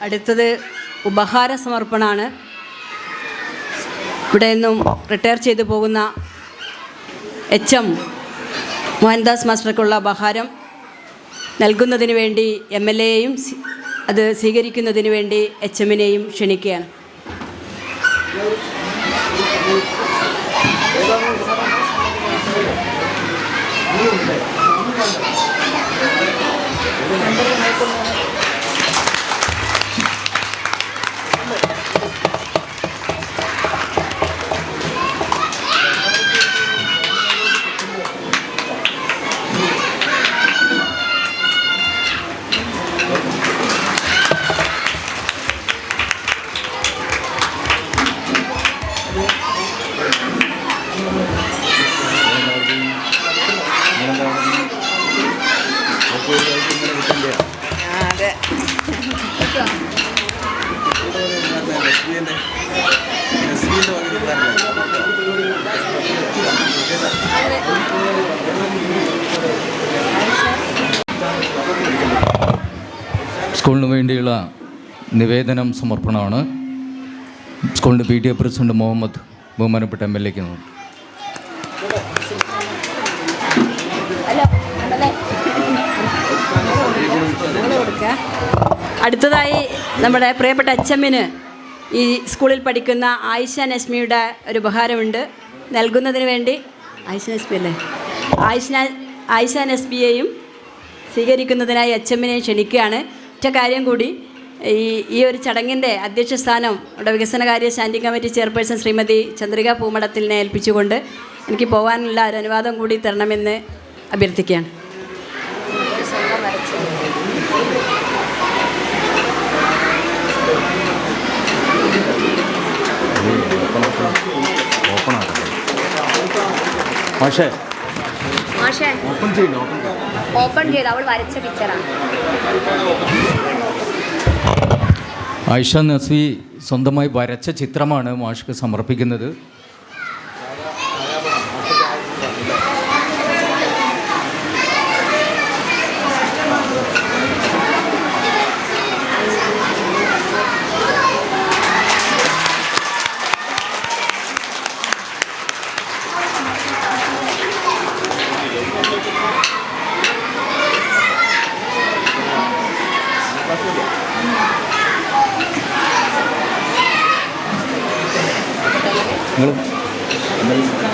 അടുത്തത് ഉപഹാര സമർപ്പണമാണ്. ഇവിടെ നിന്നും റിട്ടയർ ചെയ്തു പോകുന്ന എച്ച്.എം. മോഹൻദാസ് മാസ്റ്റർക്കുള്ള ഉപഹാരം നൽകുന്നതിന് വേണ്ടി MLAയെയും അത് സ്വീകരിക്കുന്നതിന് വേണ്ടി HM-നെയും ക്ഷണിക്കുകയാണ്. സ്കൂളിന് വേണ്ടിയുള്ള നിവേദനം സമർപ്പണമാണ്. സ്കൂളിൻ്റെ PTA പ്രസിഡന്റ് മുഹമ്മദ് ബഹുമാനപ്പെട്ട MLAക്ക്. അടുത്തതായി നമ്മുടെ പ്രിയപ്പെട്ട HM-ന് ഈ സ്കൂളിൽ പഠിക്കുന്ന ആയിഷ നസ്മിയുടെ ഒരു ഉപഹാരമുണ്ട്. നൽകുന്നതിന് വേണ്ടി ആയിഷ നസ്മിയെയും സ്വീകരിക്കുന്നതിനായി HM-നെ ക്ഷണിക്കുകയാണ്. ഒറ്റ കാര്യം കൂടി, ഈ ഒരു ചടങ്ങിൻ്റെ അധ്യക്ഷ സ്ഥാനം ഇവിടെ വികസനകാര്യ standing committee chairperson Shrimati Chandrika പൂമടത്തിലിനെ ഏൽപ്പിച്ചുകൊണ്ട് എനിക്ക് പോകാനുള്ള ഒരു അനുവാദം കൂടി തരണമെന്ന് അഭ്യർത്ഥിക്കുകയാണ്. ഓപ്പൺ ചെയ്ത് അവൾ വരച്ച പിക്ചറാണ്. ആയിഷ നസ്വി സ്വന്തമായി വരച്ച ചിത്രമാണ് മാഷ്ക്ക് സമർപ്പിക്കുന്നത്. നിങ്ങൾ